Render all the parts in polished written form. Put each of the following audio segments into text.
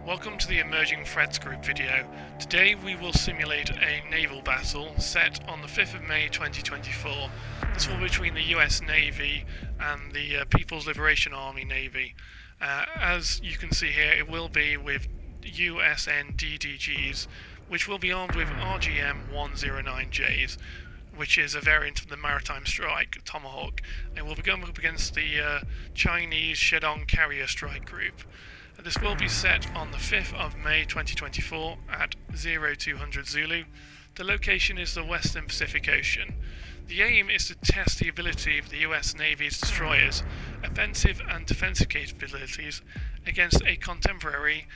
Welcome to the Emerging Threats Group video. Today we will simulate a naval battle set on the 5th of May 2024. This will be between the US Navy and the People's Liberation Army Navy. As you can see here, it will be with USN DDGs, which will be armed with RGM-109Js, which is a variant of the Maritime Strike Tomahawk. It will be going up against the Chinese Squadron carrier strike group. This will be set on the 5th of May 2024 at 0200 Zulu. The location is the Western Pacific Ocean. The aim is to test the ability of the US Navy's destroyers' offensive and defensive capabilities against a contemporary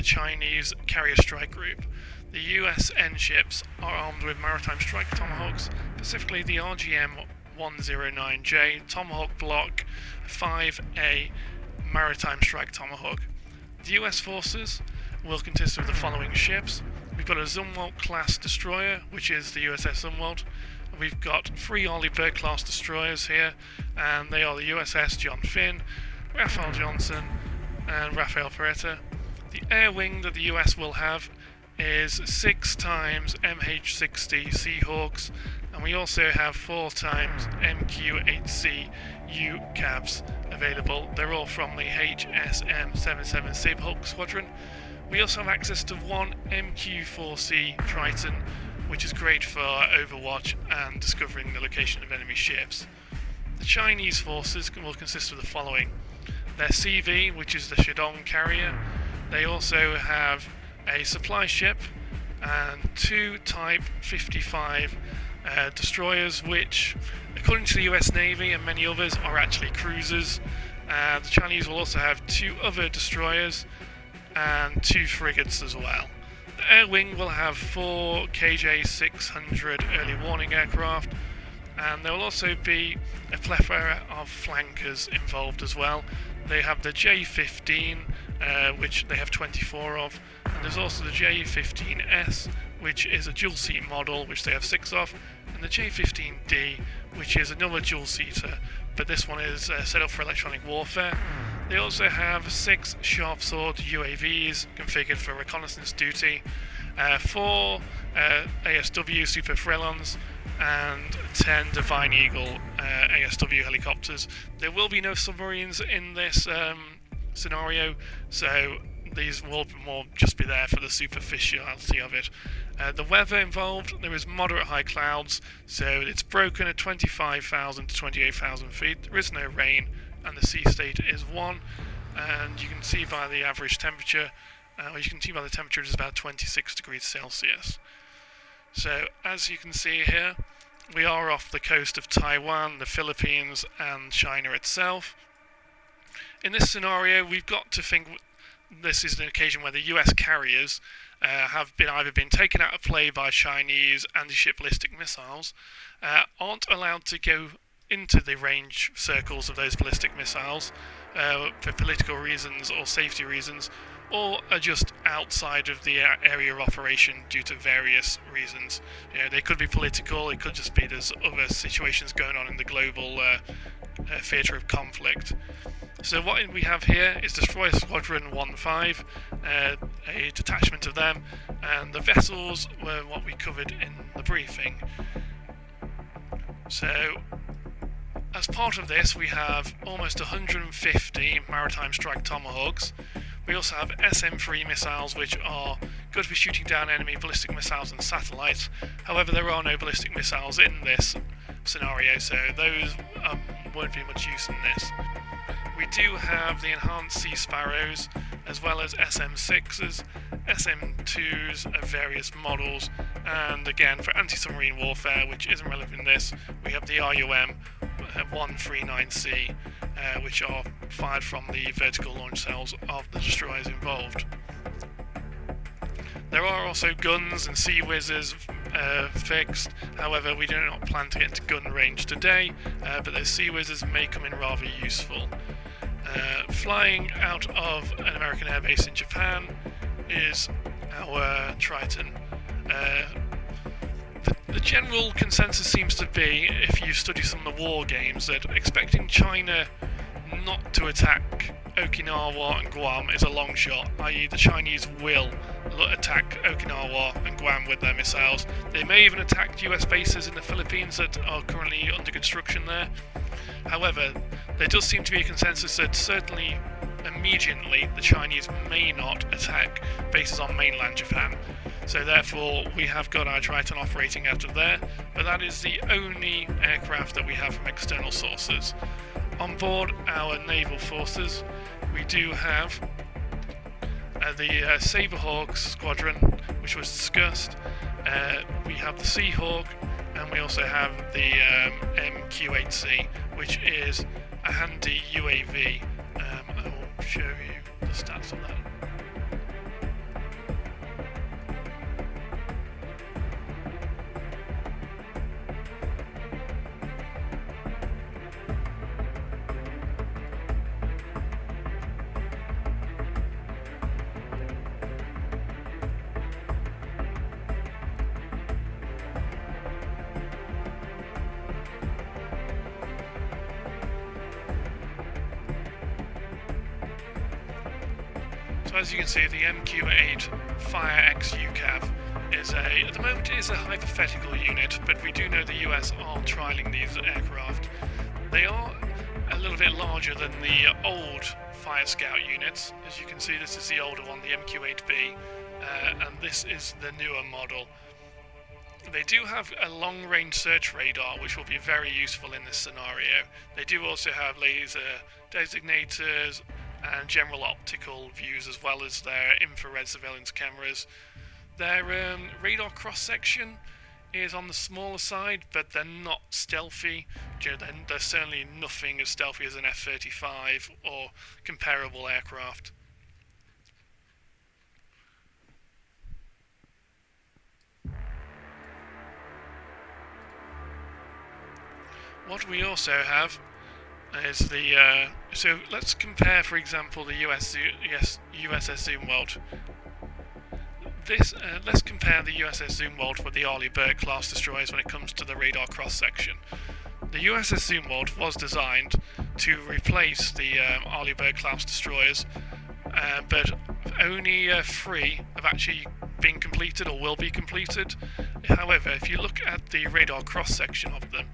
Chinese carrier strike group. The USN ships are armed with Maritime Strike Tomahawks, specifically the RGM-109J Tomahawk Block 5A Maritime Strike Tomahawk. The US forces will consist of the following ships. We've got a Zumwalt class destroyer, which is the USS Zumwalt. We've got 3 Arleigh Burke class destroyers here, and they are the USS John Finn, Raphael Johnson, and Rafael Peretta. The air wing that the US will have is 6 times MH-60 Seahawks, and we also have 4 times MQ-8C UCAVs available. They're all from the HSM-77 Saberhawk Squadron. We also have access to 1 MQ-4C Triton, which is great for overwatch and discovering the location of enemy ships. The Chinese forces will consist of the following: their CV, which is the Shandong carrier. They also have a supply ship and 2 Type 55 destroyers, which, according to the US Navy and many others, are actually cruisers. The Chinese will also have 2 other destroyers and 2 frigates as well. The air wing will have 4 KJ-600 early warning aircraft, and there will also be a plethora of flankers involved as well. They have the J-15, which they have 24 of, and there's also the J-15S, which is a dual-seat model, which they have 6 of, and the J-15D, which is another dual-seater, but this one is set up for electronic warfare. They also have 6 Sharp Sword UAVs configured for reconnaissance duty, 4 ASW Super Frelons, and 10 Divine Eagle ASW helicopters. There will be no submarines in this scenario, so these will more just be there for the superficiality of it. The weather involved, there is moderate high clouds, so it's broken at 25,000 to 28,000 feet. There is no rain, and the sea state is 1, and you can see by the average temperature, the temperature is about 26 degrees Celsius. So as you can see here, we are off the coast of Taiwan, the Philippines, and China itself. In this scenario, we've got to think this is an occasion where the US carriers have either been taken out of play by Chinese anti-ship ballistic missiles, aren't allowed to go into the range circles of those ballistic missiles for political reasons or safety reasons, or are just outside of the area of operation due to various reasons. They could be political, it could just be there's other situations going on in the global theatre of conflict. So what we have here is Destroyer Squadron 1-5, a detachment of them, and the vessels were what we covered in the briefing. So, as part of this, we have almost 150 Maritime Strike Tomahawks. We also have SM-3 missiles, which are good for shooting down enemy ballistic missiles and satellites. However, there are no ballistic missiles in this scenario, so those won't be much use in this. We do have the enhanced Sea Sparrows, as well as SM-6s, SM-2s of various models, and again, for anti-submarine warfare, which isn't relevant in this, we have the RUM-139C, which are fired from the vertical launch cells of the destroyers involved. There are also guns and sea whizzers fixed, however we do not plan to get into gun range today, but those sea whizzers may come in rather useful. Flying out of an American airbase in Japan is our Triton. The general consensus seems to be, if you study some of the war games, that expecting China not to attack Okinawa and Guam is a long shot, i.e. the Chinese will attack Okinawa and Guam with their missiles. They may even attack US bases in the Philippines that are currently under construction there. However, there does seem to be a consensus that certainly immediately the Chinese may not attack bases on mainland Japan. So therefore we have got our Triton operating out of there, but that is the only aircraft that we have from external sources. On board our naval forces, we do have the Saberhawk Squadron, which was discussed. We have the Seahawk, and we also have the MQ-8C, which is a handy UAV. I will show you the stats on that. So as you can see, the MQ-8 Fire X UCAV at the moment is a hypothetical unit, but we do know the US are trialling these aircraft. They are a little bit larger than the old Fire Scout units. As you can see, this is the older one, the MQ-8B, and this is the newer model. They do have a long-range search radar, which will be very useful in this scenario. They do also have laser designators and general optical views, as well as their infrared surveillance cameras. Their radar cross-section is on the smaller side, but they're not stealthy. They're certainly nothing as stealthy as an F-35 or comparable aircraft. What we also have is the so let's compare, for example, the USS Zumwalt. Let's compare the USS Zumwalt with the Arleigh Burke class destroyers when it comes to the radar cross section. The USS Zumwalt was designed to replace the Arleigh Burke class destroyers, but only 3 have actually been completed or will be completed. However, if you look at the radar cross section of them,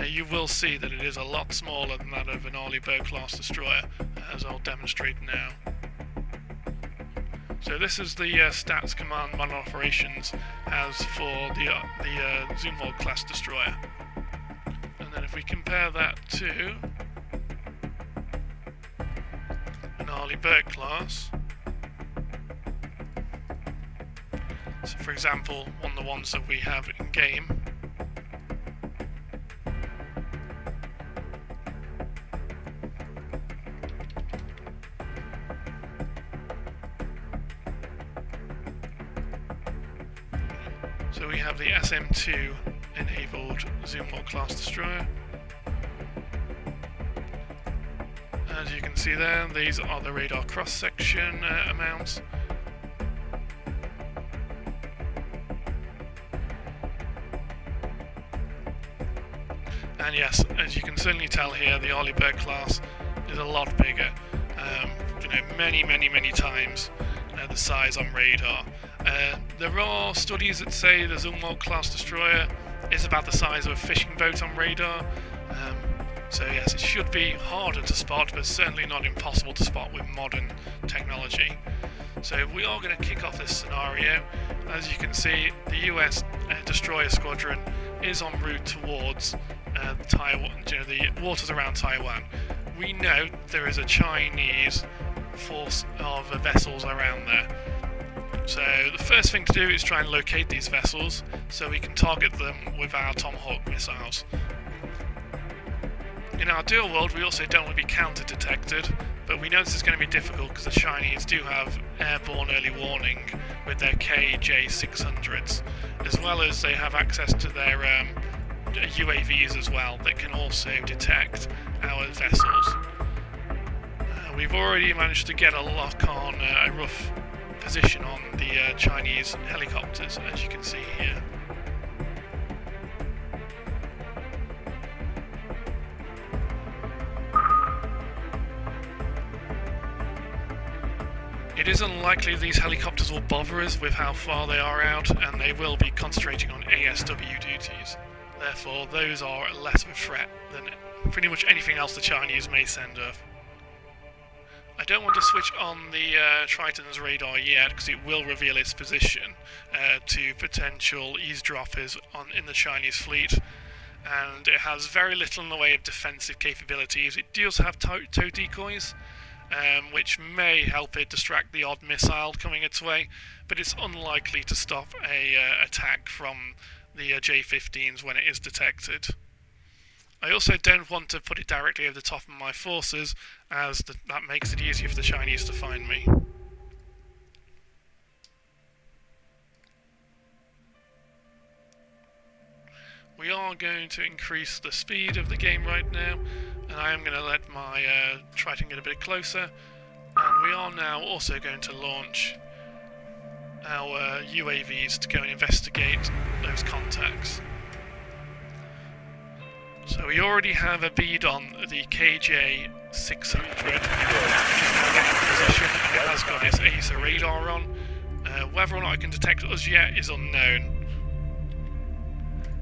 you will see that it is a lot smaller than that of an Arleigh Burke class destroyer, as I'll demonstrate now. So this is the stats command model operations as for the Zumwalt class destroyer. And then if we compare that to an Arleigh Burke class, so for example, one of the ones that we have in game, so we have the SM-2 enabled Zumwalt class destroyer. As you can see there, these are the radar cross-section amounts. And yes, as you can certainly tell here, the Arleigh Burke class is a lot bigger. Many times the size on radar. There are studies that say the Zumwalt class destroyer is about the size of a fishing boat on radar. So yes, it should be harder to spot, but certainly not impossible to spot with modern technology. So we are going to kick off this scenario. As you can see, the US destroyer squadron is en route towards Taiwan, the waters around Taiwan. We know there is a Chinese force of vessels around there. So the first thing to do is try and locate these vessels so we can target them with our Tomahawk missiles. In our ideal world, we also don't want to be counter-detected, but we know this is going to be difficult because the Chinese do have airborne early warning with their KJ-600s, as well as they have access to their UAVs as well that can also detect our vessels. We've already managed to get a lock on a rough position on the Chinese helicopters, as you can see here. It is unlikely these helicopters will bother us with how far they are out, and they will be concentrating on ASW duties. Therefore, those are less of a threat than pretty much anything else the Chinese may send us. I don't want to switch on the Triton's radar yet, because it will reveal its position to potential eavesdroppers in the Chinese fleet, and it has very little in the way of defensive capabilities. It does have tow decoys, which may help it distract the odd missile coming its way, but it's unlikely to stop a attack from the J-15s when it is detected. I also don't want to put it directly over the top of my forces, as that makes it easier for the Chinese to find me. We are going to increase the speed of the game right now, and I am going to let my Triton get a bit closer, and we are now also going to launch our UAVs to go and investigate those contacts. So we already have a bead on the KJ 600 position, and it has got its ASA radar on. Whether or not it can detect us yet is unknown.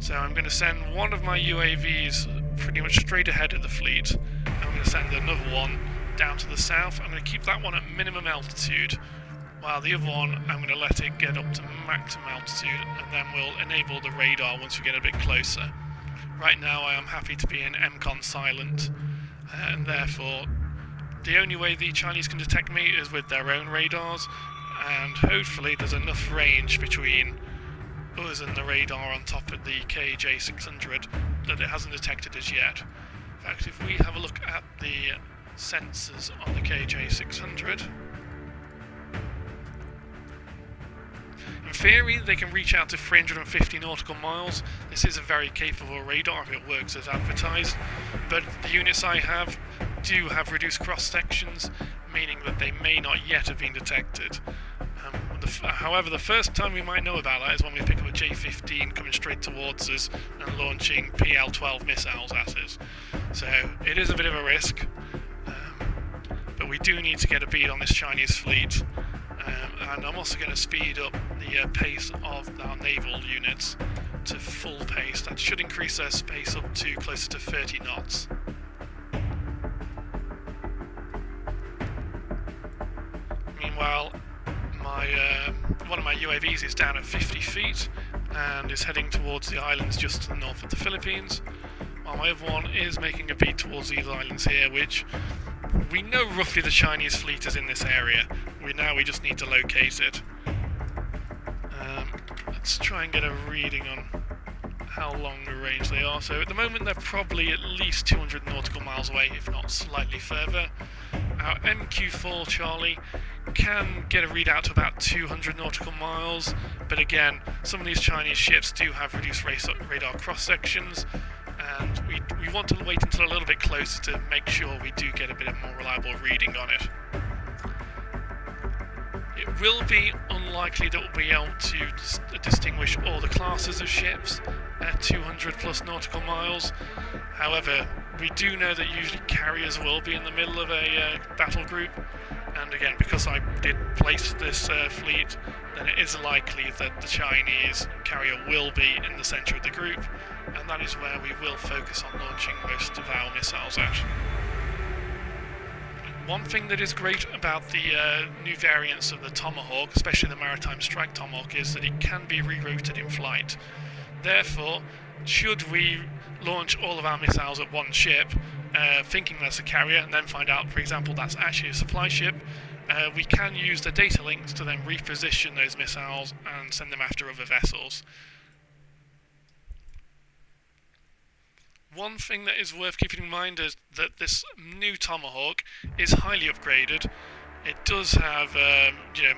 So I'm going to send one of my UAVs pretty much straight ahead of the fleet. I'm going to send another one down to the south. I'm going to keep that one at minimum altitude, while the other one I'm going to let it get up to maximum altitude, and then we'll enable the radar once we get a bit closer. Right now I am happy to be in MCON silent, and therefore the only way the Chinese can detect me is with their own radars, and hopefully there's enough range between us and the radar on top of the KJ-600 that it hasn't detected us yet. In fact, if we have a look at the sensors on the KJ-600, in theory, they can reach out to 350 nautical miles. This is a very capable radar if it works as advertised, but the units I have do have reduced cross-sections, meaning that they may not yet have been detected. However, the first time we might know about that is when we pick up a J-15 coming straight towards us and launching PL-12 missiles at us. So it is a bit of a risk, but we do need to get a bead on this Chinese fleet. And I'm also going to speed up the pace of our naval units to full pace. That should increase their pace up to closer to 30 knots. Meanwhile, one of my UAVs is down at 50 feet and is heading towards the islands just to the north of the Philippines, while my other one is making a beat towards these islands here, which we know roughly the Chinese fleet is in this area. We just need to locate it. Let's try and get a reading on how long the range they are. So at the moment they're probably at least 200 nautical miles away, if not slightly further. Our MQ-4 Charlie can get a readout to about 200 nautical miles, but again, some of these Chinese ships do have reduced radar cross-sections, and we want to wait until a little bit closer to make sure we do get a bit of more reliable reading on it. It will be unlikely that we'll be able to distinguish all the classes of ships at 200 plus nautical miles. However, we do know that usually carriers will be in the middle of a battle group, and again, because I did place this fleet, then it is likely that the Chinese carrier will be in the centre of the group, and that is where we will focus on launching most of our missiles at. One thing that is great about the new variants of the Tomahawk, especially the Maritime Strike Tomahawk, is that it can be rerouted in flight. Therefore, should we launch all of our missiles at one ship, thinking that's a carrier, and then find out, for example, that's actually a supply ship, we can use the data links to then reposition those missiles and send them after other vessels. One thing that is worth keeping in mind is that this new Tomahawk is highly upgraded. It does have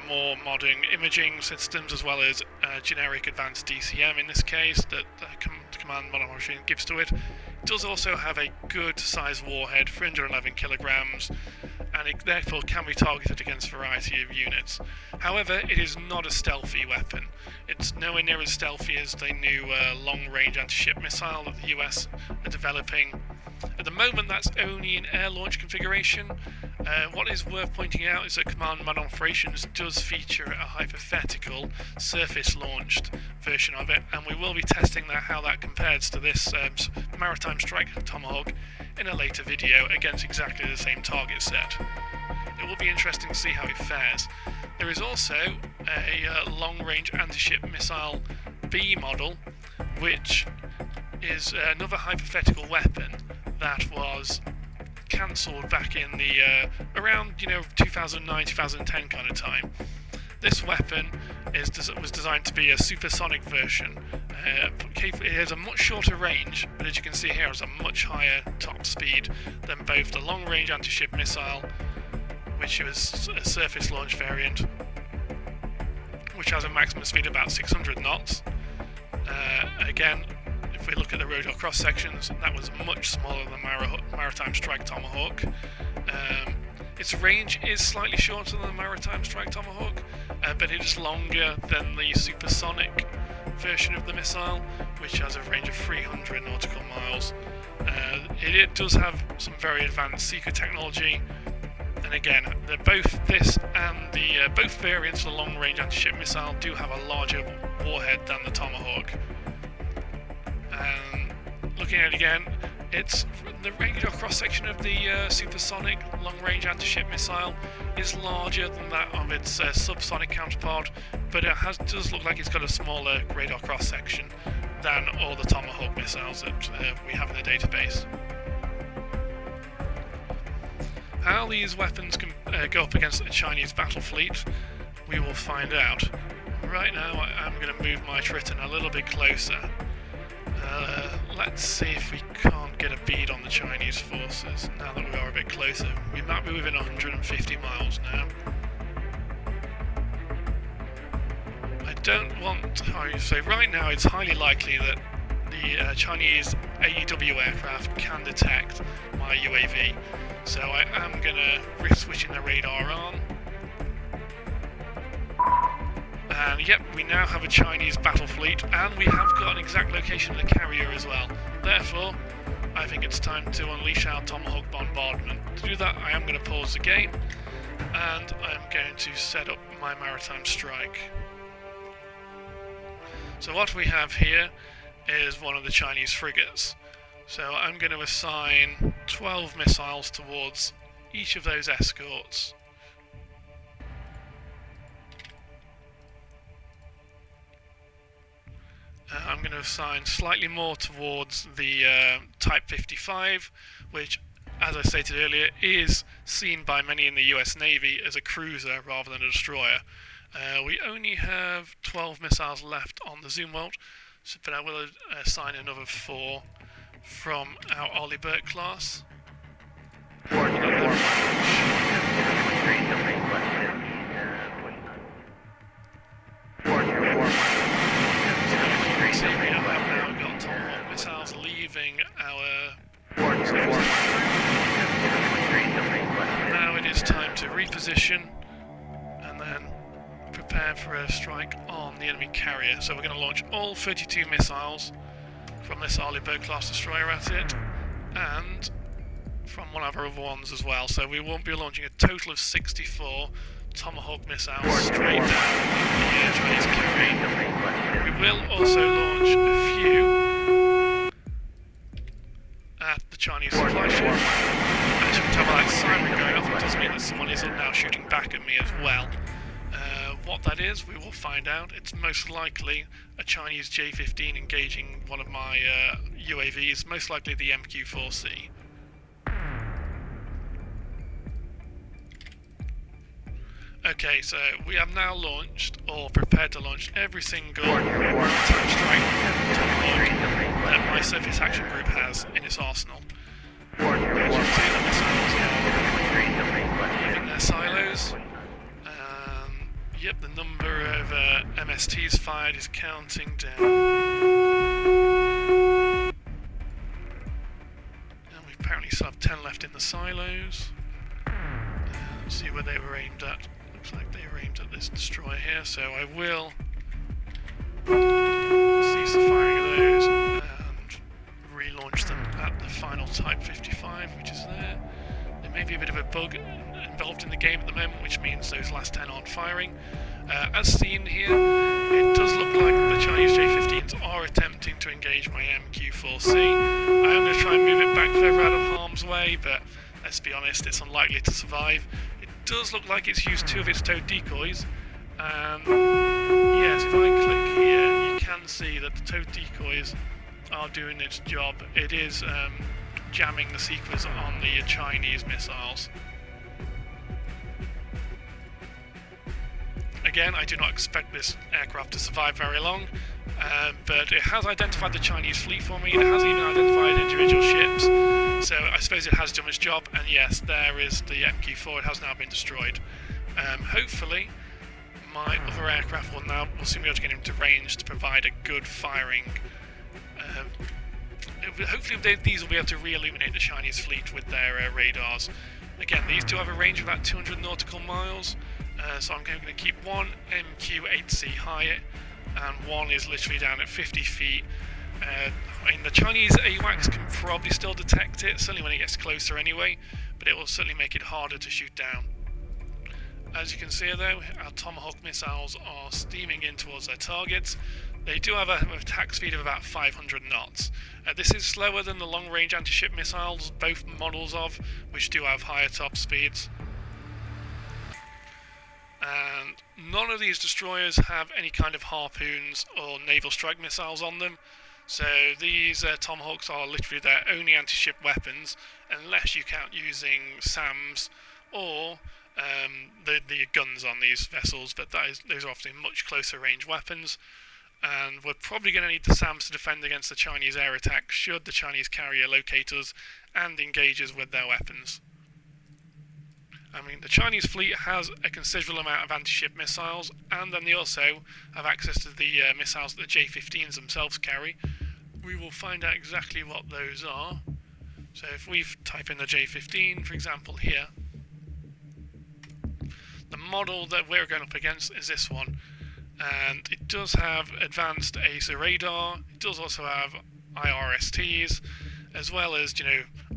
more modern imaging systems, as well as generic advanced DCM in this case that the command model machine gives to it. It does also have a good sized warhead, 311 kilograms, and it therefore can be targeted against a variety of units. However, it is not a stealthy weapon. It's nowhere near as stealthy as the new long-range anti-ship missile that the US are developing. At the moment, that's only in air launch configuration, What is worth pointing out is that Command Man Operations does feature a hypothetical surface-launched version of it, and we will be testing how that compares to this Maritime Strike Tomahawk in a later video against exactly the same target set. It will be interesting to see how it fares. There is also a long-range anti-ship missile B model, which is another hypothetical weapon that was cancelled back in the around 2009-2010 kind of time. This weapon was designed to be a supersonic version. It has a much shorter range, but as you can see here, it has a much higher top speed than both the long-range anti-ship missile, which is a surface launch variant, which has a maximum speed of about 600 knots. Again, if we look at the radar cross sections, that was much smaller than Maritime Strike Tomahawk. Its range is slightly shorter than the Maritime Strike Tomahawk, but it is longer than the supersonic version of the missile, which has a range of 300 nautical miles. It does have some very advanced secret technology, and again, both this and both variants of the long-range anti-ship missile do have a larger warhead than the Tomahawk. Looking at it again, it's the radar cross-section of the supersonic long-range anti-ship missile is larger than that of its subsonic counterpart, but it does look like it's got a smaller radar cross-section than all the Tomahawk missiles that we have in the database. How these weapons can go up against a Chinese battle fleet, we will find out. Right now, I'm going to move my Triton a little bit closer. Let's see if we can't get a bead on the Chinese forces now that we are a bit closer. We might be within 150 miles now. I don't want to... So right now it's highly likely that the Chinese AEW aircraft can detect my UAV. So I am going to risk switching the radar on. And yep, we now have a Chinese battle fleet, and we have got an exact location of the carrier as well. Therefore, I think it's time to unleash our Tomahawk bombardment. To do that, I am going to pause the game, and I'm going to set up my maritime strike. So what we have here is one of the Chinese frigates. So I'm going to assign 12 missiles towards each of those escorts. I'm going to assign slightly more towards the Type 55, which, as I stated earlier, is seen by many in the US Navy as a cruiser rather than a destroyer. We only have 12 missiles left on the Zumwalt, but I will assign another 4 from our Arleigh Burke class. So we have now got Tomahawk missiles leaving our... Now it is time to reposition and then prepare for a strike on the enemy carrier. So we're going to launch all 32 missiles from this Arleigh Burke class destroyer at it, and from one of our other ones as well. So we won't be launching a total of 64 Tomahawk missiles straight down the Chinese carrier. We will also launch a few at the Chinese supply ship. As you can tell by that siren going off, it does mean that someone is now shooting back at me as well. What that is, we will find out. It's most likely a Chinese J-15 engaging one of my UAVs, most likely the MQ-4C. Okay, so we have now launched, or prepared to launch, every single maritime strike Tomahawk that my surface action group has in its arsenal. As you can see, the missiles are leaving their silos. Yep, the number of MSTs fired is counting down. And we apparently still have 10 left in the silos. Let's see where they were aimed at. Looks like they were aimed at this destroyer here, so I will cease the firing of those and relaunch them at the final Type 55, which is there. They maybe a bit of a bug involved in the game at the moment, which means those last 10 aren't firing. As seen here, it does look like the Chinese J-15s are attempting to engage my MQ-4C. I am going to try and move it back further out of harm's way, but let's be honest, it's unlikely to survive. It does look like it's used 2 of its towed decoys, and yes, if I click here, you can see that the towed decoys are doing its job. It is jamming the sequence on the Chinese missiles. Again, I do not expect this aircraft to survive very long, but it has identified the Chinese fleet for me. It has even identified individual ships, so I suppose it has done its job. And yes, there is the MQ-4. It has now been destroyed. Hopefully, my other aircraft will soon be able to get into range to provide a good firing. Hopefully, these will be able to re-illuminate the Chinese fleet with their radars. Again, these do have a range of about 200 nautical miles. So I'm going to keep one MQ-8C higher, and one is literally down at 50 feet. I mean, the Chinese AWACS can probably still detect it, certainly when it gets closer anyway, but it will certainly make it harder to shoot down. As you can see though, our Tomahawk missiles are steaming in towards their targets. They do have an attack speed of about 500 knots. This is slower than the long-range anti-ship missiles, both models of, which do have higher top speeds. And none of these destroyers have any kind of harpoons or naval strike missiles on them, so these Tomahawks are literally their only anti-ship weapons, unless you count using SAMs or the guns on these vessels, but those are often much closer range weapons, and we're probably going to need the SAMs to defend against the Chinese air attack should the Chinese carrier locate us and engage us with their weapons. I mean, the Chinese fleet has a considerable amount of anti-ship missiles, and then they also have access to the missiles that the J-15s themselves carry. We will find out exactly what those are. So if we type in the J-15, for example, here, the model that we're going up against is this one, and it does have advanced AESA radar. It does also have IRSTs, as well as,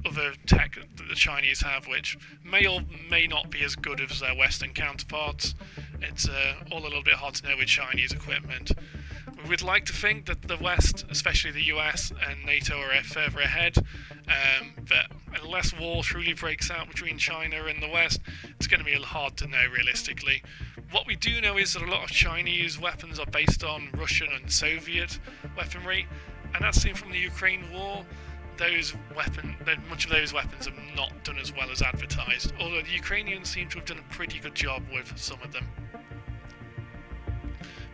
other tech that the Chinese have, which may or may not be as good as their Western counterparts. It's all a little bit hard to know with Chinese equipment. We would like to think that the West, especially the US and NATO, are further ahead, but unless war truly breaks out between China and the West, it's going to be hard to know realistically. What we do know is that a lot of Chinese weapons are based on Russian and Soviet weaponry, and that's seen from the Ukraine war. Much of those weapons have not done as well as advertised, although the Ukrainians seem to have done a pretty good job with some of them.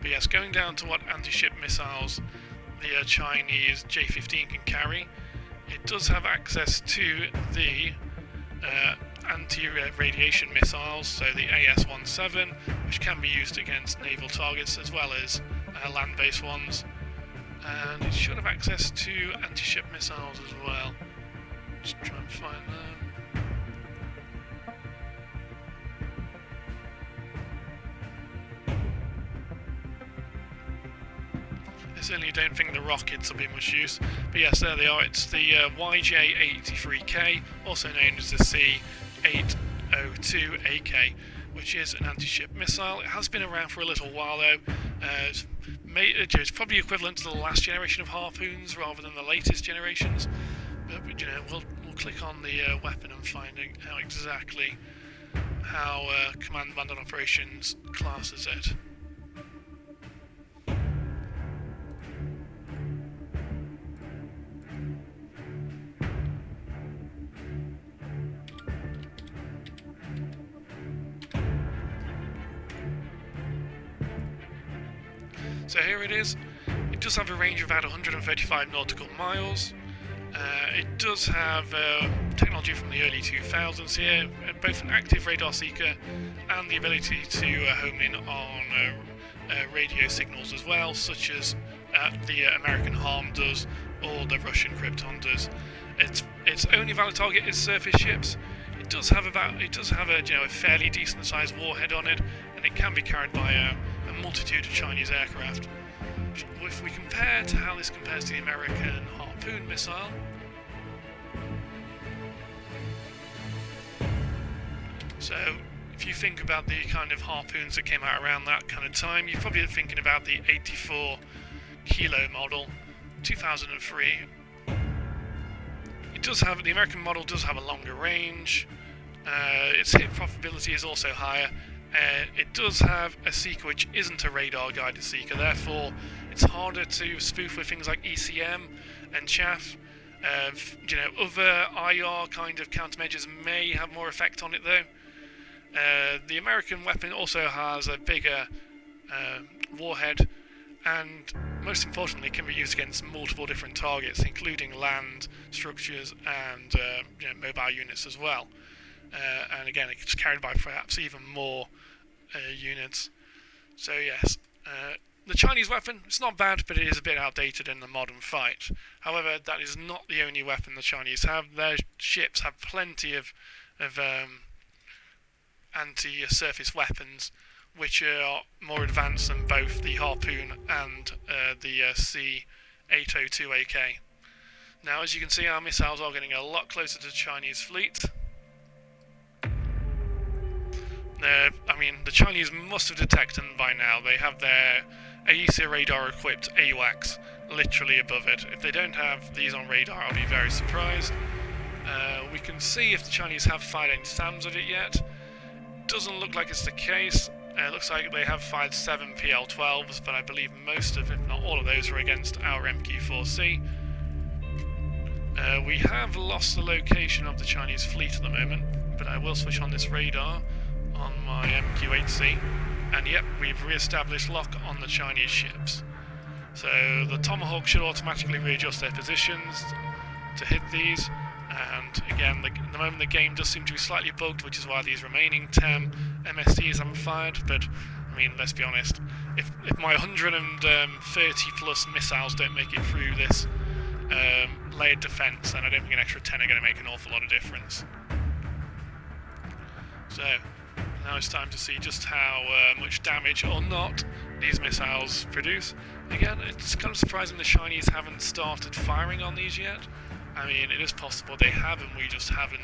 But yes, going down to what anti-ship missiles the Chinese J-15 can carry, it does have access to the anti-radiation missiles, so the AS-17, which can be used against naval targets as well as land-based ones. And it should have access to anti-ship missiles as well. Just try and find them. I certainly don't think the rockets will be much use, but yes, there they are. It's the YJ-83K, also known as the C-802AK, which is an anti-ship missile. It has been around for a little while though. It's probably equivalent to the last generation of harpoons rather than the latest generations. But we'll click on the weapon and find out exactly how Command and Operations classes it. So here it is. It does have a range of about 135 nautical miles. It does have technology from the early 2000s here, both an active radar seeker and the ability to home in on radio signals as well, such as the American HARM does or the Russian Krypton does. Its only valid target is surface ships. It does have a fairly decent sized warhead on it, and it can be carried by a multitude of Chinese aircraft. If we compare to how this compares to the American Harpoon missile, So if you think about the kind of harpoons that came out around that kind of time, you're probably thinking about the 84 kilo model, 2003. The American model does have a longer range. Its hit profitability is also higher. It does have a seeker which isn't a radar guided seeker, therefore it's harder to spoof with things like ECM and chaff. Other IR kind of countermeasures may have more effect on it though. The American weapon also has a bigger warhead, and most importantly can be used against multiple different targets, including land, structures, and mobile units as well. And again, it's carried by perhaps even more units. So yes, the Chinese weapon, it's not bad, but it is a bit outdated in the modern fight. However, that is not the only weapon the Chinese have. Their ships have plenty of anti-surface weapons, which are more advanced than both the Harpoon and the C-802AK. Now, as you can see, our missiles are getting a lot closer to the Chinese fleet. The Chinese must have detected them by now. They have their AESA radar-equipped AWACS literally above it. If they don't have these on radar, I'll be very surprised. We can see if the Chinese have fired any SAMs at it yet. Doesn't look like it's the case. It looks like they have fired 7 PL-12s, but I believe most of, if not all of those, were against our MQ-4C. We have lost the location of the Chinese fleet at the moment, but I will switch on this radar on my MQ-8C, and yep, we've re-established lock on the Chinese ships. So the Tomahawk should automatically readjust their positions to hit these, and again, at the moment the game does seem to be slightly bugged, which is why these remaining 10 MSTs haven't fired, but I mean, let's be honest, if my 130 plus missiles don't make it through this layered defence, then I don't think an extra 10 are going to make an awful lot of difference. So now it's time to see just how much damage or not these missiles produce. Again, it's kind of surprising the Chinese haven't started firing on these yet. I mean, it is possible they have, and we just haven't.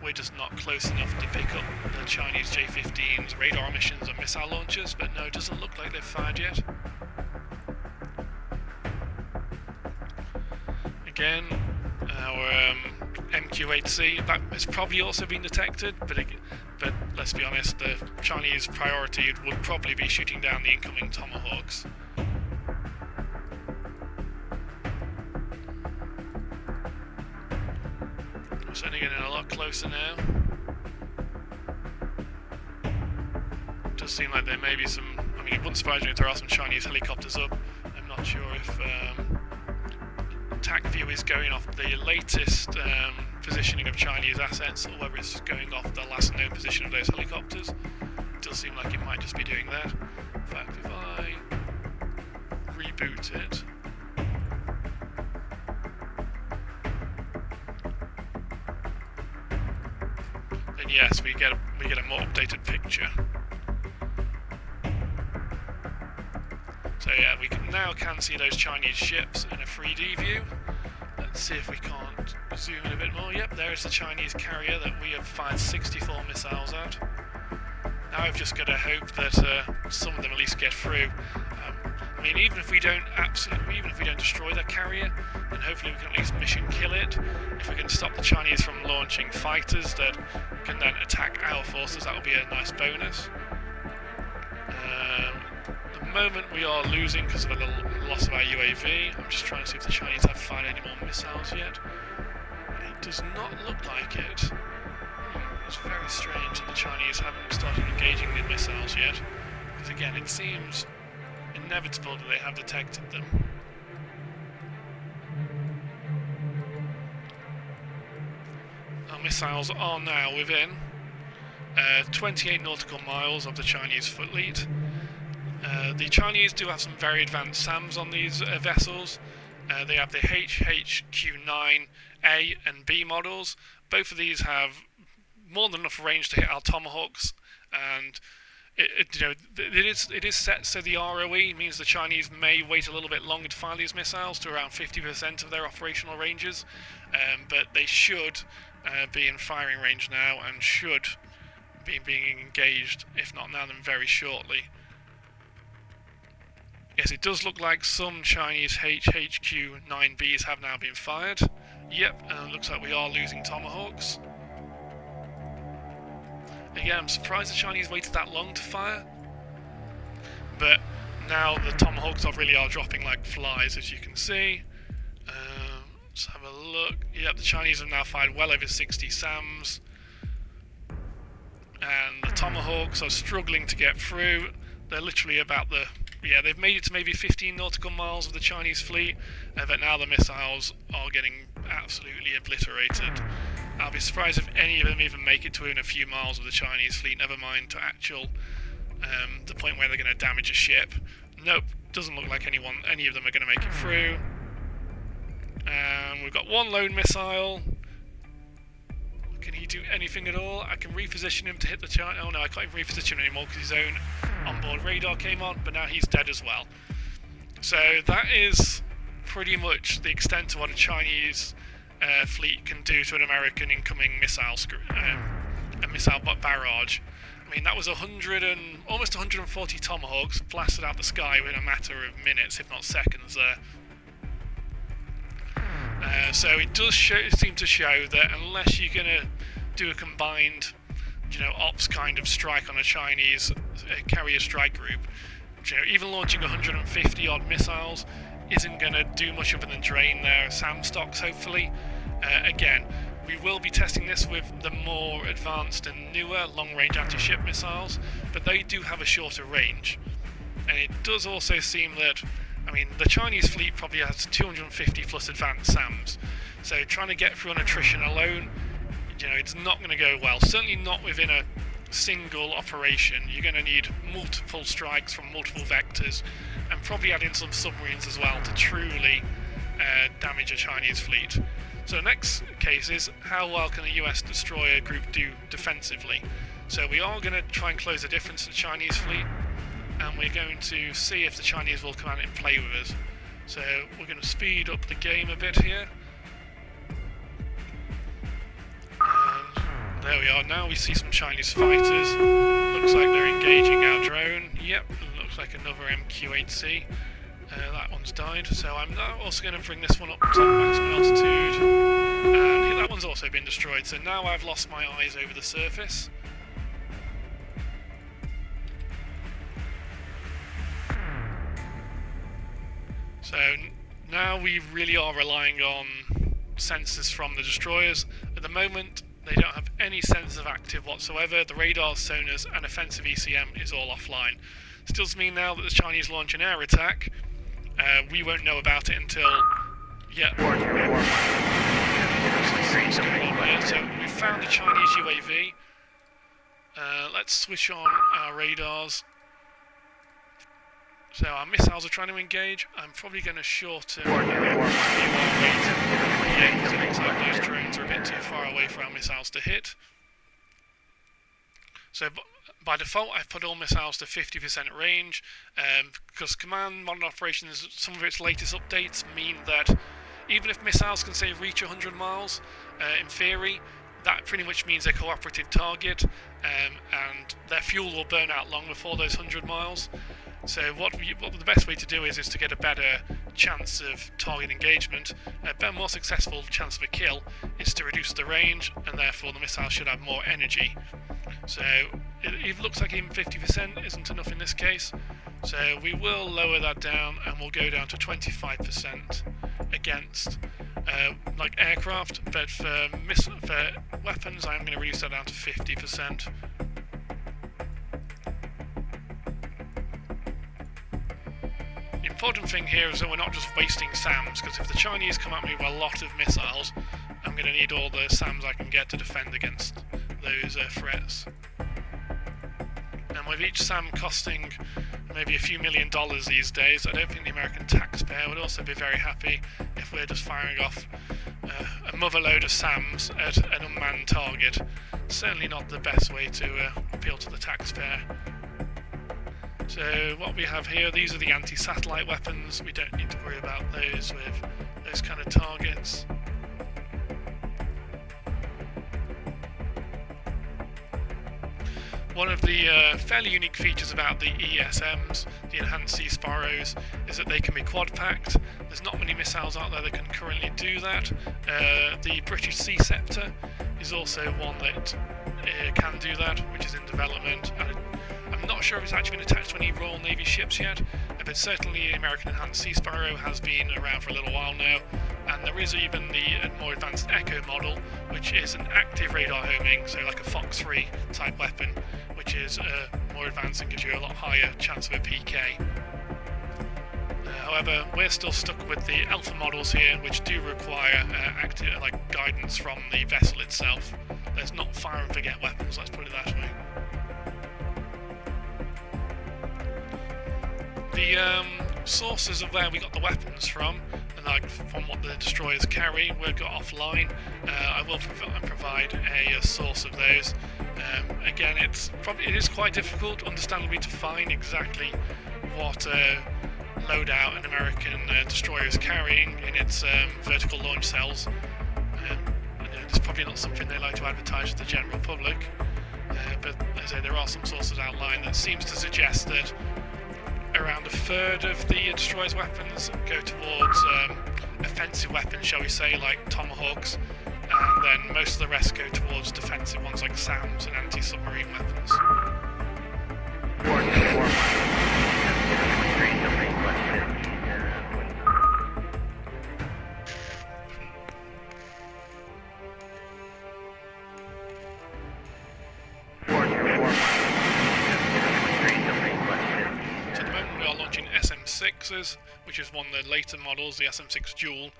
We're just not close enough to pick up the Chinese J-15's radar missions and missile launchers, but no, it doesn't look like they've fired yet. Again, our MQ-8C, that has probably also been detected, but let's be honest, the Chinese priority would probably be shooting down the incoming Tomahawks. We're certainly getting a lot closer now. It does seem like there may be some, I mean, it wouldn't surprise me if there are some Chinese helicopters up. I'm not sure if TAC view is going off the latest positioning of Chinese assets, or whether it's going off the last known position of those helicopters. It does seem like it might just be doing that. In fact, if I reboot it, then yes, we get a more updated picture. So yeah, we now can see those Chinese ships in a 3D view. Let's see if we can't zoom in a bit more. Yep, there's the Chinese carrier that we have fired 64 missiles at. Now I've just got to hope that some of them at least get through. I mean, even if we don't destroy that carrier, then hopefully we can at least mission kill it. If we can stop the Chinese from launching fighters that can then attack our forces, that will be a nice bonus. At the moment we are losing because of a little loss of our UAV. I'm just trying to see if the Chinese have fired any more missiles yet. It does not look like it. It's very strange that the Chinese haven't started engaging the missiles yet, because again, it seems inevitable that they have detected them. Our missiles are now within 28 nautical miles of the Chinese fleet. The Chinese do have some very advanced SAMs on these vessels. They have the HHQ-9A and B models. Both of these have more than enough range to hit our Tomahawks, and it is set so the ROE means the Chinese may wait a little bit longer to fire these missiles to around 50% of their operational ranges, but they should be in firing range now and should being engaged, if not now then very shortly. Yes, it does look like some Chinese HHQ-9Bs have now been fired. Yep, and it looks like we are losing Tomahawks. Again, I'm surprised the Chinese waited that long to fire. But now the Tomahawks really are dropping like flies, as you can see. Let's have a look. Yep, the Chinese have now fired well over 60 SAMs. And the Tomahawks are struggling to get through. They're literally about the... Yeah, they've made it to maybe 15 nautical miles of the Chinese fleet, but now the missiles are getting absolutely obliterated. I'll be surprised if any of them even make it to within a few miles of the Chinese fleet, never mind to actual, the point where they're going to damage a ship. Nope, doesn't look like any of them are going to make it through. We've got one lone missile. Can he do anything at all? I can reposition him to hit the China. Oh no, I can't even reposition him anymore because his own onboard radar came on, but now he's dead as well. So that is pretty much the extent of what a Chinese fleet can do to an American incoming missile barrage. I mean, that was almost 140 Tomahawks blasted out the sky within a matter of minutes, if not seconds there. So it does seem to show that unless you're going to do a combined, ops kind of strike on a Chinese carrier strike group, even launching 150 odd missiles isn't going to do much other than drain their SAM stocks, hopefully. Again, we will be testing this with the more advanced and newer long-range anti-ship missiles, but they do have a shorter range. And it does also seem that, the Chinese fleet probably has 250 plus advanced SAMs, so trying to get through on attrition alone, it's not going to go well. Certainly not within a single operation. You're going to need multiple strikes from multiple vectors, and probably add in some submarines as well to truly damage a Chinese fleet. So the next case is, how well can a US destroyer group do defensively? So we are going to try and close the difference to the Chinese fleet, and we're going to see if the Chinese will come out and play with us. So we're going to speed up the game a bit here. And there we are. Now we see some Chinese fighters. Looks like they're engaging our drone. Yep, looks like another MQ-8C. That one's died. So I'm now also going to bring this one up to maximum altitude. And that one's also been destroyed. So now I've lost my eyes over the surface. So now we really are relying on sensors from the destroyers. At the moment, they don't have any sensors active whatsoever. The radars, sonars, and offensive ECM is all offline. Still does mean now that the Chinese launch an air attack, we won't know about it until... So we found the Chinese UAV. Let's switch on our radars. So our missiles are trying to engage. I'm probably going to shorten our rate because it looks like those drones are a bit too far away for our missiles to hit. So by default, I've put all missiles to 50% range, because Command Modern Operations, some of its latest updates mean that even if missiles can say reach 100 miles, in theory, that pretty much means a cooperative target, and their fuel will burn out long before those 100 miles. So what the best way to do is to get a better chance of target engagement, a better, more successful chance of a kill, is to reduce the range, and therefore the missile should have more energy. So it looks like even 50% isn't enough in this case, so we will lower that down and we'll go down to 25% against like aircraft, but for weapons I'm going to reduce that down to 50%. The important thing here is that we're not just wasting SAMs, because if the Chinese come at me with a lot of missiles, I'm going to need all the SAMs I can get to defend against those threats. And with each SAM costing maybe a few $1 million these days, I don't think the American taxpayer would also be very happy if we're just firing off a mother load of SAMs at an unmanned target. Certainly not the best way to appeal to the taxpayer. So what we have here, these are the anti-satellite weapons. We don't need to worry about those with those kind of targets. One of the fairly unique features about the ESMs, the Enhanced Sea Sparrows, is that they can be quad-packed. There's not many missiles out there that can currently do that. The British Sea Scepter is also one that can do that, which is in development. I'm not sure if it's actually been attached to any Royal Navy ships yet, but certainly the American Enhanced Sea Sparrow has been around for a little while now, and there is even the more advanced Echo model, which is an active radar homing, so like a Fox 3 type weapon, which is more advanced and gives you a lot higher chance of a PK. However, we're still stuck with the Alpha models here, which do require active guidance from the vessel itself. There's not fire and forget weapons, let's put it that way. The sources of where we got the weapons from, from what the destroyers carry, were got offline. I will provide a source of those. Again, it is quite difficult, understandably, to find exactly what loadout an American destroyer is carrying in its vertical launch cells. It's probably not something they like to advertise to the general public, but as I say, there are some sources outlined that seems to suggest that around a third of the destroyer's weapons go towards offensive weapons, shall we say, like Tomahawks, and then most of the rest go towards defensive ones like SAMs and anti-submarine weapons. SM6s, which is one of the later models, the SM6 Duel,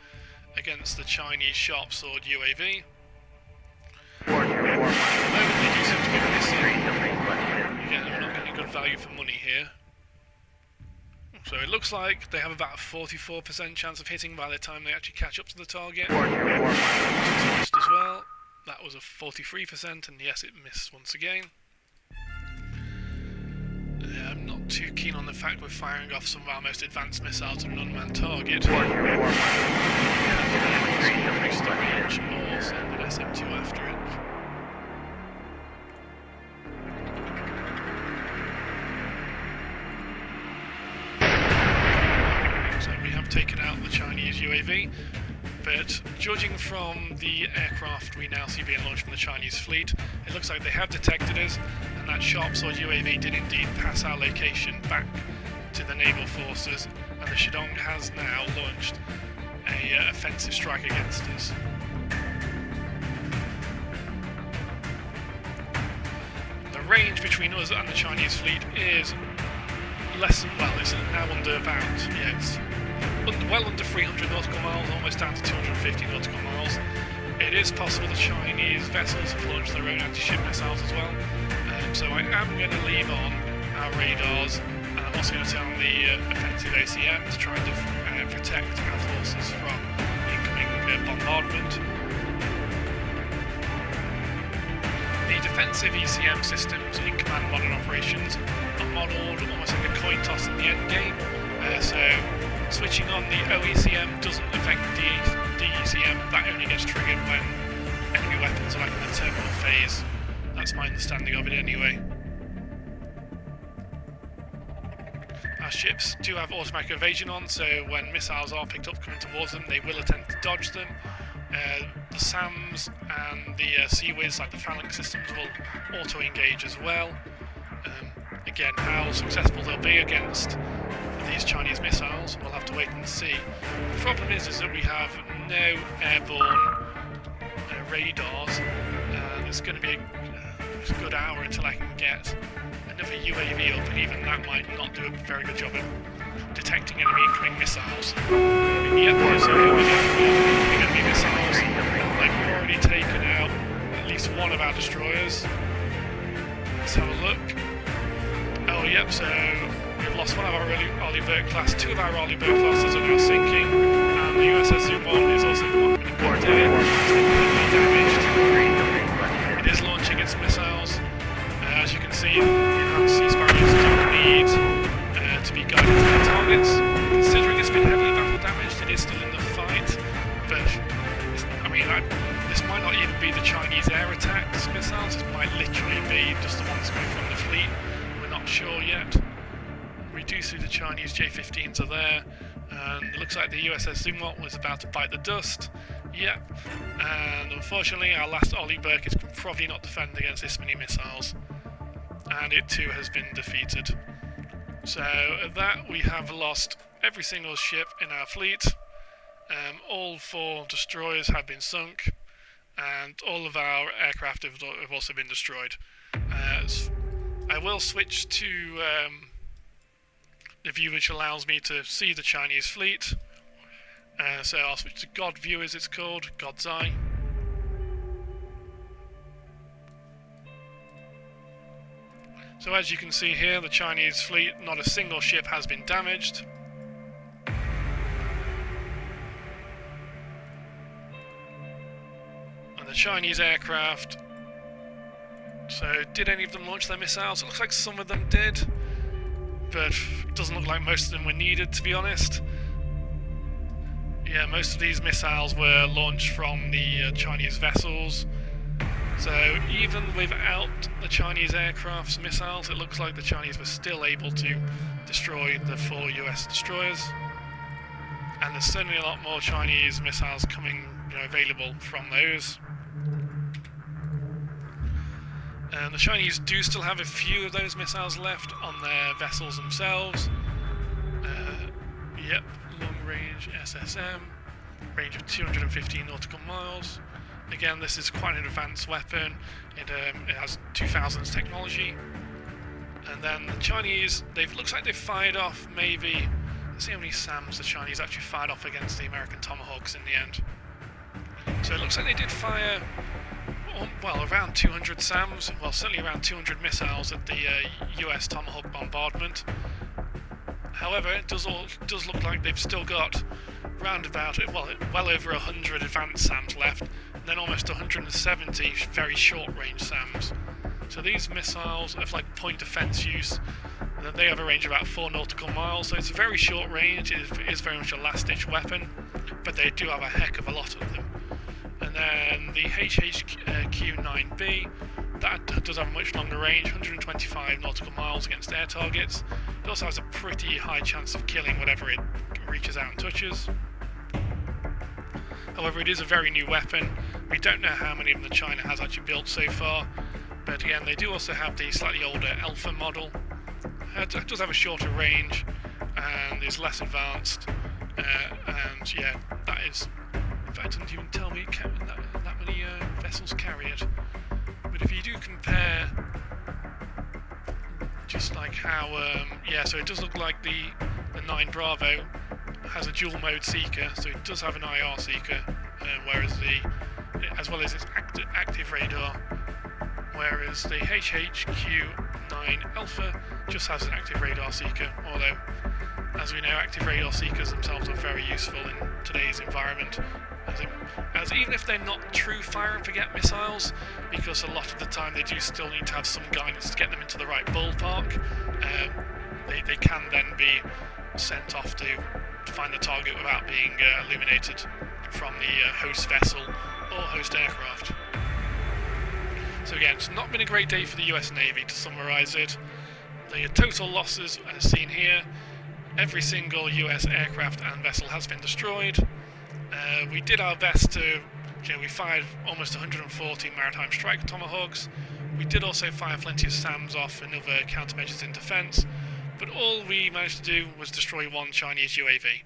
against the Chinese Sharp Sword UAV. At the moment they do seem to be missing. Again, we're not getting good value for money here. So it looks like they have about a 44% chance of hitting by the time they actually catch up to the target. Missed as well. That was a 43%, and yes, it missed once again. I'm not too keen on the fact we're firing off some of our most advanced missiles at an unmanned target. Increase the range or send an SM2 after it. So we have taken out the Chinese UAV, but judging from the aircraft we now see being launched from the Chinese fleet, it looks like they have detected us, and that Sharp Sword UAV did indeed pass our location back to the naval forces, and the Shandong has now launched a offensive strike against us. The range between us and the Chinese fleet is less than, well, it's now under about, it's well under 300 nautical miles, almost down to 250 nautical miles. It is possible the Chinese vessels have launched their own anti-ship missiles as well, so I am going to leave on our radars, and I'm also going to turn on the offensive ACM to try and protect our forces from incoming bombardment. The defensive ECM systems in Command Modern Operations are modelled almost like a coin toss in the end game, so switching on the OECM doesn't affect the DECM, that only gets triggered when enemy weapons are like in the terminal phase. That's my understanding of it anyway. Our ships do have automatic evasion on, so when missiles are picked up coming towards them, they will attempt to dodge them. The SAMs and the CWIS, like the phalanx systems, will auto-engage as well. Again, how successful they'll be against these Chinese missiles, we'll have to wait and see. The problem is that we have no airborne radars. It's going to be a good hour until I can get another UAV up, and even that might not do a very good job of detecting enemy incoming missiles. Yep, so here we go, incoming enemy missiles. They've already taken out at least one of our destroyers. Let's have a look. Oh, yep, so we've lost one of our Arleigh Burke class. Two of our Arleigh Burke classes are now sinking, and the USS Zoom-1 is also not going to be damaged. It is launching its missiles. As you can see, the Enhanced Sea Sparrows do need to be guided to their targets. Considering it's been heavily battle damaged, it is still in the fight, but I mean, this might not even be the Chinese air attacks missiles. It might literally be just the ones coming from the fleet. We're not sure yet. We do see the Chinese J-15s are there, and it looks like the USS Zumwalt was about to bite the dust. Yep, and unfortunately our last Ollie Burkett can probably not defend against this many missiles, and it too has been defeated. So at that we have lost every single ship in our fleet. All 4 destroyers have been sunk, and all of our aircraft have also been destroyed. I will switch to the view which allows me to see the Chinese fleet. So I'll switch to God View, as it's called, God's Eye. So as you can see here, the Chinese fleet, not a single ship has been damaged. And the Chinese aircraft, so did any of them launch their missiles? It looks like some of them did, but it doesn't look like most of them were needed, to be honest. Yeah, most of these missiles were launched from the Chinese vessels. So even without the Chinese aircraft's missiles, it looks like the Chinese were still able to destroy the 4 US destroyers. And there's certainly a lot more Chinese missiles coming, available from those. And the Chinese do still have a few of those missiles left on their vessels themselves. Yep, long range SSM, range of 215 nautical miles. Again, this is quite an advanced weapon. It has 2000s technology. And then the Chinese, looks like they've fired off maybe, let's see how many SAMs the Chinese actually fired off against the American Tomahawks in the end. So it looks like they did fire, around 200 SAMs, certainly around 200 missiles at the US Tomahawk bombardment. However, it does look like they've still got well over 100 advanced SAMs left, and then almost 170 very short-range SAMs. So these missiles have point defense use. They have a range of about 4 nautical miles, so it's a very short range. It is very much a last-ditch weapon, but they do have a heck of a lot of them. And then the HHQ-9B, that does have a much longer range, 125 nautical miles against air targets. It also has a pretty high chance of killing whatever it reaches out and touches. However, it is a very new weapon. We don't know how many of them China has actually built so far, but again, they do also have the slightly older Alpha model. It does have a shorter range and is less advanced, and yeah, that is, in fact, it doesn't even tell me that many vessels carry it. But if you do compare, just like how, so it does look like the 9 Bravo has a dual mode seeker, so it does have an IR seeker, whereas as well as its active radar, whereas the HHQ-9 Alpha just has an active radar seeker, although, as we know, active radar seekers themselves are very useful in today's environment, as even if they're not true fire and forget missiles, because a lot of the time they do still need to have some guidance to get them into the right ballpark. They can then be sent off to find the target without being illuminated from the host vessel or host aircraft. So again, it's not been a great day for the US Navy, to summarise it. The total losses as seen here, every single US aircraft and vessel has been destroyed. We did our best to, we fired almost 140 maritime strike Tomahawks. We did also fire plenty of SAMs off and other countermeasures in defence, but all we managed to do was destroy 1 Chinese UAV.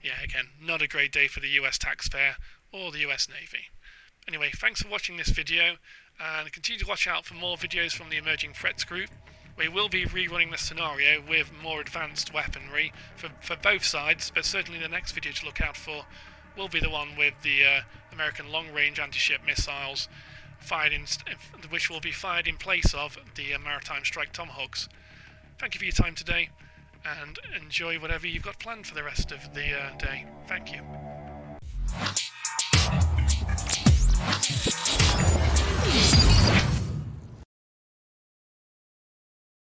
Yeah, again, not a great day for the US taxpayer or the US Navy. Anyway, thanks for watching this video, and continue to watch out for more videos from the Emerging Threats Group. We will be rerunning the scenario with more advanced weaponry for both sides, but certainly the next video to look out for will be the one with the American long-range anti-ship missiles, which will be fired in place of the maritime strike Tomahawks. Thank you for your time today, and enjoy whatever you've got planned for the rest of the day. Thank you.